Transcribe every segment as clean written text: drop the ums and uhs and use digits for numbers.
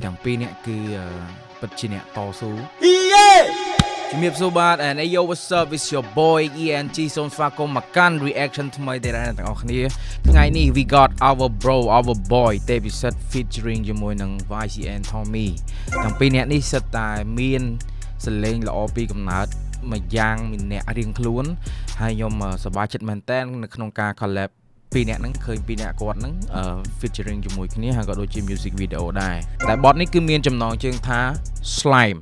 Đằng pi nè cứ bật chi nè to số.ជំរាបសួរបាទ and hey yo what's up it's your boy ENG សូមស្វាគមន៍មកកាន់ reaction ថ្មីដែលអ្នកទាំងអស់គ្នាថ្ងៃនេះ we got our bro our boy ទេពិសិដ្ឋ featuring ជាមួយនឹង YCN Tommy ទាំងពីរអ្នកនេះសិតតែមានសលេងល្អពីកំណើតមួយយ៉ាងម្នាក់រៀងខ្លួនហើយខ្ញុំសប្បាយចិត្តមែនតើនៅក្នុងការ collab ពីរអ្នកហ្នឹងឃើញពីរអ្នកគាត់ហ្នឹងfeaturing ជាមួយគ្នាហើយក៏ដូចជា music video ដែរតែបទនេះគឺមានចំណងជើងថា slime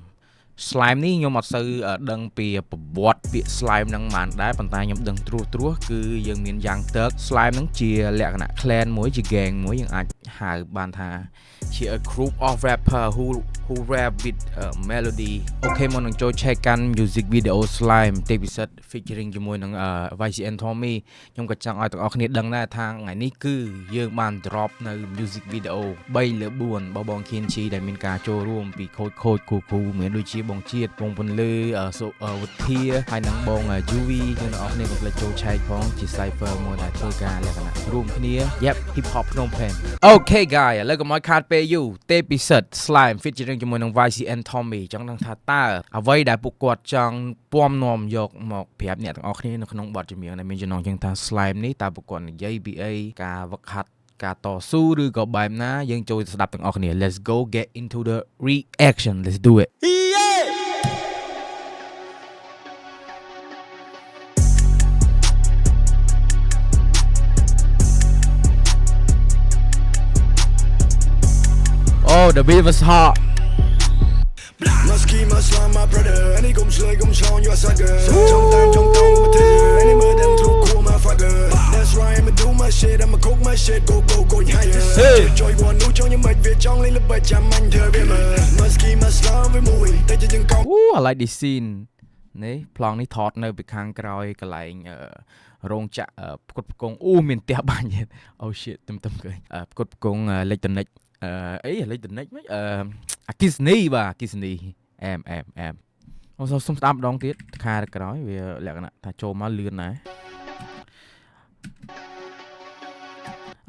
នេះខ្ញុំអត់សូវដឹងពីប្រវត្តិពាក្យ slime ហ្នឹងបានដែរប៉ុន្តែខ្ញុំដឹងត្រួសគឺយើងមានយ៉ាងទឹក slime ហ្នឹងជាលក្ខណៈ clan មួយជា gang មួយយើងអាចហៅបានថាជា a group of rapper who rap with melody អូខេមកនឹងចូល check កាន់ music video slime ទេពិសិដ្ឋ featuring ជាមួយនឹង YCN Tommy ខ្ញុំក៏ចង់ឲ្យទាំងអស់គ្នាដឹងដែរថាថ្ងៃនេះគឺយើងបាន drop នៅ music video 3/4បងខៀនជីដែលមានការចូលរួមពីខូចគូមានដូចជាបងជាតិបងពន្លឺវិធាហើយនឹងបង Yuvi ទាំងអស់គ្នាកុំភ្លេចចូល check ផងជា cypher មួយដែលធ្វើការលក្ខណៈរួមគ្នា Yep hip hop ភ្នំពេញ Okay guys ឥឡូវកុំឲ្យខាតពេលយូរទេពិសិដ្ឋ slime featuring ជាមួយនឹង YCN Tommy ចង់ដឹងថាតើអ្វីដែលពួកគាត់ចង់ពំនាំយកមកប្រាប់អ្នកទាំងអស់គ្នានៅក្នុងបទចម្រៀងដែលមានចំណងជើងថា slime នេះតើពួកគាត់និយាយពីអីការវឹកហាត់ការតស៊ូឬក៏បែបណាយើងចូលស្ដាប់ទាំងអស់គ្នា Let's go get into the reaction let's do it Oh, the beat was hot. Musky, slime, my brother. Any gum slay, gum chon, you a sucker. Jump down, my taser. Any murder, through cool, my fucker. That's right, I'ma do my shit, I'ma cook my shit, go higher. Hey. Joy one, no joy, you might be John Lee, but jam man, terrible. Musky, slime, we moving. They didn't go. Ooh, I like this scene. នេះប្លង់នេះថតនៅពីខាងក្រោយកន្លែងរោងចក្រផ្គត់ផ្គង់អូមានផ្ទះបាញ់ទៀត Oh shit ទឹមឃើញផ្គត់ផ្គង់អេឡិចត្រូនិកអីអេឡិចត្រូនិកមិនអាគិសនីបាទអាគិសនីអែមអូសុំស្ដាប់ម្ដងទៀតខែក្រោយវាលក្ខណៈថាចូលមកលឿនណាស់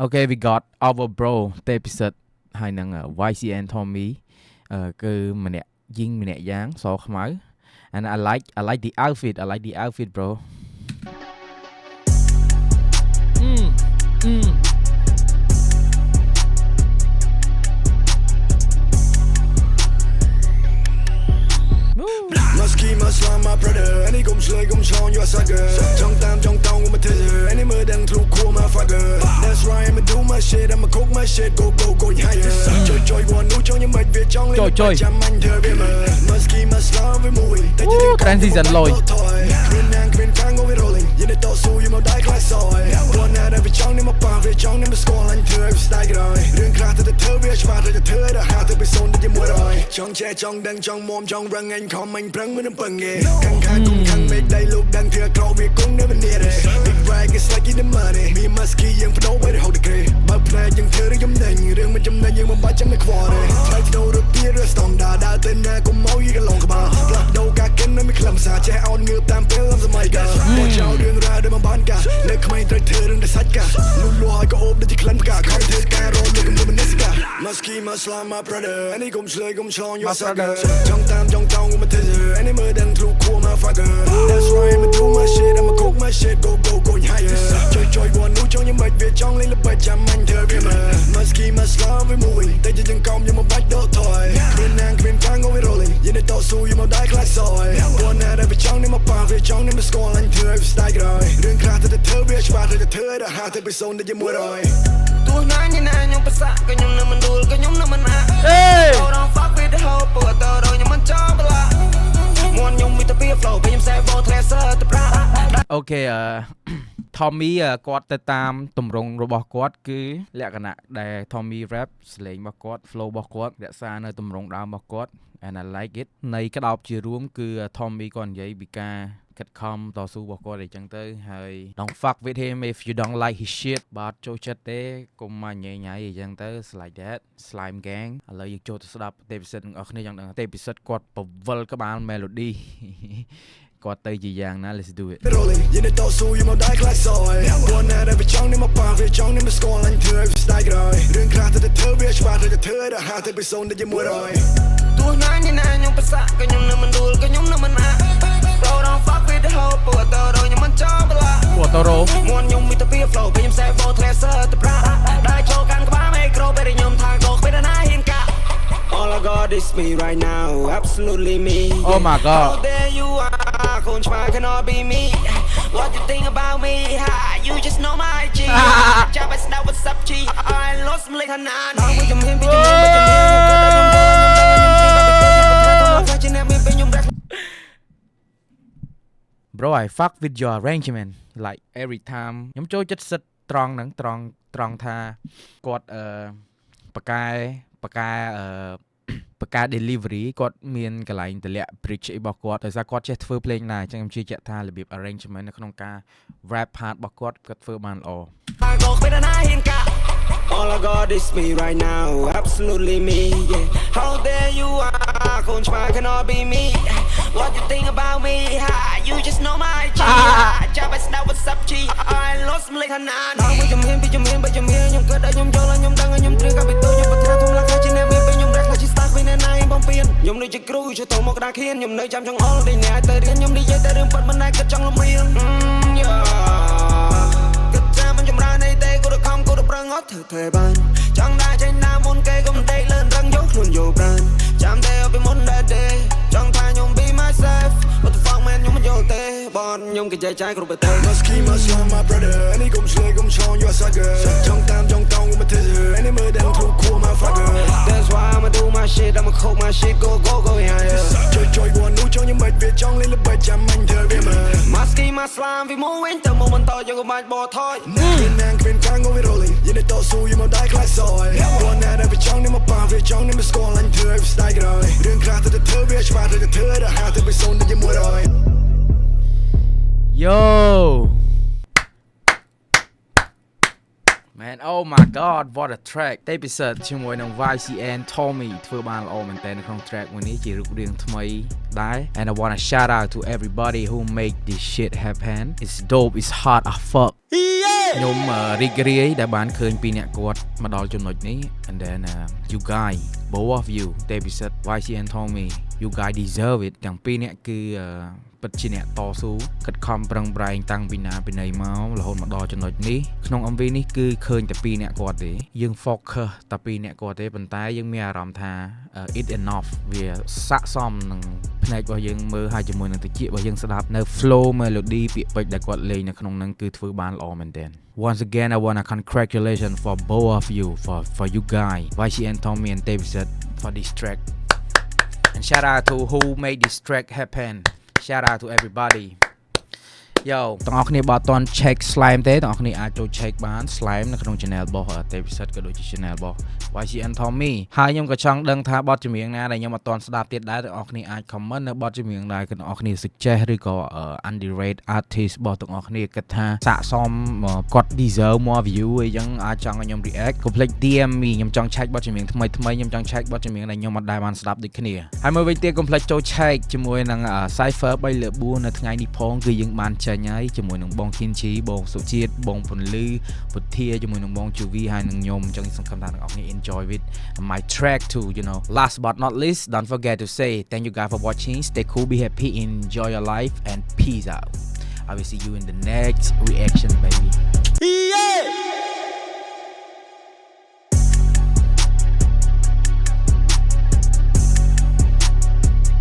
Okay we got our bro ទេពិសិដ្ឋហើយនឹង YCN Tommy គឺម្នាក់យីងម្នាក់យ៉ាងសខ្មៅ and I like the outfit bro Musky, slime, my brother. Any gum slay, gum chon, you a sucker. Jump down with my taser. Any murder, through cool, my fucker. That's right, I'ma do my shit, I'ma cook my shit, go higher. Joy one, no joy, you might be John Lee, but jam man, terrible. Musky, slime, we moving. Transition low. Green fang, go rolling. You the dog, so you might die like soy. One out every chong in my palm, every chong in my skull, and turf, stag it on. Ring crack to the turf, smart to the turd, I have to be soon to the mud. Chong che, chong dang, chong mom, chong rung, and coming, brung with a bungay. Can't make they look down to a crow, we couldn't never near it. Big rag is like in the money. Me musky, young for nobody hold the gate. But play young turd, young dang, you ring with your name, you watch in the quarter. Try to know the beer, stone da, then I come out, you get long about. Black dog, I can't make clumps, I check out new damn pills of my god. Watch out, doing ride in my banka. Look, my turn in the satka. No, I go up the clan car, come to the car, looking for the Niska. Musky, slime, my brother. Any gum slay, gum chon, you a sucker. Jump down with my taser. Any murder, through cool, my fucker. That's right, I'ma do my shit, I'ma cook my shit, go higher. Joy one, no joy, you might be John Lee, but jam man, terrible. Musky, slime, we moving. They didn't come, you my bite dog toy. Green fang, go rolling. You the dog, so you my die like soy. One out every chong in my palm, every chong in my skull, and turf, stag it on. Ring crack to the turf, smart to the turd, I have to be soon to the mud. Tôi nói như này nhưng phải sợ cái nhung nó mình đuổi cái nhung nó mình hạ. Tôi don't fuck with the whole but tôi rồi nhưng mình cho bà la. Muốn nhung vì tôi biết flow bây giờ sẽ vô thế sơ tập ra. Okay Tommy គាត់ទៅតាមទម្រង់របស់គាត់គឺលក្ខណៈដែល Tommy rap សលេងរបស់គាត់ flow របស់គាត់រក្សានៅទម្រង់ដើមរបស់គាត់ and I like it នៃក្តោបជារួមគឺ Tommy គាត់និយាយពីការខិតខំតស៊ូរបស់គាត់អីចឹងទៅហើយ don't fuck with him if you don't like his shit បាទចូលចិត្តទេកុំមកញ៉ៃញ៉ៃអីចឹងទៅ like that slime gang ឥឡូវយើងចូលទៅស្ដាប់ទេពិសិដ្ឋទាំងអស់គ្នាយ៉ាងដឹងទេពិសិដ្ឋគាត់ពវល់ក្បាល melody គាត់ទៅជាយ៉ាងណា let's do it rolling យល់ទៅស៊ូយមកដៃខ្លាចសយគាត់ណាដែលវាចង់នេះមកប៉ាវាចង់នេះមកស្គាល់អញធ្វើឲ្យស្ដាយក្រោយរឿងខ្លះទៅធ្វើវាច្បាស់ទៅធ្វើឲ្យហាទៅពីសូនទៅជាមួយរយទោះណាញណាខ្ញុំប្រសាក៏ខ្ញុំនៅមិនដួលក៏ខ្ញុំនៅមិនអាបោរង fuck with the whole ពូតរខ្ញុំមិនចង់បលា ពួកតរោ មួនខ្ញុំមានតែពី flow ពេលខ្ញុំ save for tracer ទៅប្រាដែលចូលកាន់ក្បាលមេក្រូពេលខ្ញុំថាកោពេលណាហ៊ានកា All I got is me right now absolutely me Oh my god There you are កូនឆ្មាcannot be me What you think about me You just know my G ចាប់ឲ្យស្ដាប់ what's up G I lost លេខឋានៈដល់មួយជំហានពីជំហានខ្ញុំ Bro I fuck with your arrangement like every time ខ្ញុំចូលចិត្តសិតត្រង់ហ្នឹងត្រង់ថាគាត់បកែបកា delivery គាត់មានកន្លែងតម្លាក់ bridge អីរបស់គាត់ដោយសារគាត់ចេះធ្វើភ្លេងដែរអញ្ចឹងខ្ញុំជឿជាក់ថារបៀប arrangement នៅក្នុងការ rap part របស់គាត់ធ្វើបានល្អ All I got is me right now absolutely me yeah How dare you are កូនឆ្មា cannot be me What you think about me You just know my G ចាប់ឲ្យស្ដាប់ what's up G I lost លេខឋានៈដល់មួយជំហានពីជំហានបើជំហានខ្ញុំគិតឲ្យខ្ញុំយល់ឲ្យខ្ញុំដឹងឲ្យខ្ញុំត្រូវកាពីតូចខ្ញុំប្រធានធំឡើងជាអ្នកមានពេលខ្ញុំរះខ្លាចជា start វិញណាខ្ញុំបំពេញខ្ញុំនៅជាគ្រូចូលទៅមកក្តារខៀនខ្ញុំនៅចាំចង់អល់តែអ្នកទៅរៀនខ្ញុំនិយាយតែរឿងប៉ិតមិនដែរគិតចង់លំរៀងគិតចាំមិនចម្រើនអីទេគូរខំគូរប្រឹងអត់ធ្វើបានចង់ដែរចេញណាមុនគេកុំដេកលឿនរឹងយកខ្លួនយកប្រានចាំតែឲ្យពីមុនដែរទេចង់ថាខ្ញុំ be myself what the fuck man ខ្ញុំមិនយល់ទេបនខ្ញុំគេចែកចាយគ្រប់ប្រទេស Must keep my son my brother នេះកុំឆ្លេកុំឆ្លង you a sucker ចង់តាមចង់តោងមកធ្វើនេះមើលដឹងគ្រូគួរ my fucker That's why I'ma do my shit I'ma cook my shit go yeah ជួយគាត់នោះចង់ខ្ញុំមិនវាចង់លេងល្បិចចាំមិនធ្វើវាមើល Must keep my slime វាមកវិញទៅមកបន្តយកក៏បាច់បោះថយណាងគ្មានខាង go we rolling យល់ទៅស៊ូយមកដៃខ្លាចសយគាត់ណាដែលវាចង់នេះមកប៉ាវាចង់នេះមកស្គាល់អញធ្វើឲ្យស្ដាយក្រោយរឿងខ្លះទៅធ្វើវាច្បាស់ទៅធ្វើឲ្យហាទៅពីសូនទៅជាមួយរយYo Man oh my god what a track ទេពិសេសជាមួយនឹង YCN Tommy ធ្វើបានល្អមែនតើនៅក្នុង track មួយនេះជារូបរាងថ្មីដែរ and I want to shout out to everybody who make this shit happen it's dope it's hard as fuck ខ្ញុំរីករាយដែលបានឃើញពីអ្នកគាត់មកដល់ចំណុចនេះ and then you guys both of you ទេពិសេស YCN Tommy you guys deserve it ទាំងពីរអ្នកគឺពិតជាអ្នកតស៊ូខិតខំប្រឹងប្រែងតាំងពីណាពីណីមករហូតមកដល់ចំណុចនេះក្នុង MV នេះគឺឃើញតែពីរអ្នកគាត់ទេយើង focus តែពីរអ្នកគាត់ទេប៉ុន្តែយើងមានអារម្មណ៍ថា it enough វាស័ក្តិសមនឹងភ្នែករបស់យើងមើលហើយជាមួយនឹងតិចរបស់យើងស្ដាប់នៅ flow melody ពាក្យពេចន៍ដែលគាត់លេងនៅក្នុងហ្នឹងគឺធ្វើបានល្អមែនទែន Once again I want to congratulations for both of you for you guys YCN Tommy and David for this track and shout out to who made this track happen Shout out to everybody Yo ទាំងអស់គ្នាបើអត់ទាន់ check slime ទេទាំងអស់គ្នាអាចចូល check បាន slime នៅក្នុង channel របស់ David ក៏ដូចជា channel របស់ YCN Tommy ហើយខ្ញុំក៏ចង់ដឹងថាបទចម្រៀងណាដែលខ្ញុំអត់ទាន់ស្ដាប់ទៀតដែរទាំងអស់គ្នាអាច comment នៅបទចម្រៀងដែរទាំងអស់គ្នា suggest ឬក៏ underrated artist របស់ទាំងអស់គ្នាគិតថាស័ក្តិសមគាត់ deserve more view អីចឹងអាចចង់ឲ្យខ្ញុំ react កុំភ្លេច DM me ខ្ញុំចង់ check បទចម្រៀងថ្មីខ្ញុំចង់ check បទចម្រៀងដែលខ្ញុំអត់ដែលបានស្ដាប់ដូចគ្នាហើយមួយវិញទៀតកុំភ្លេចចូល check ជាមួយនឹង Cypher 3/4 នៅថ្ងៃនេះផងគឺយើងបានចេញហើយជាមួយនឹងបង Kinchi បងសុជាតិបងពន្លឺពុធាជាមួយនឹងបង Juvi ហើយនឹងខ្ញុំអញ្ចឹងសង្ឃឹមថាទាំងអស់គ្នា enjoy with my track too you know last but not least don't forget to say thank you guys for watching stay cool be happy enjoy your life and peace out I will see you in the next reaction baby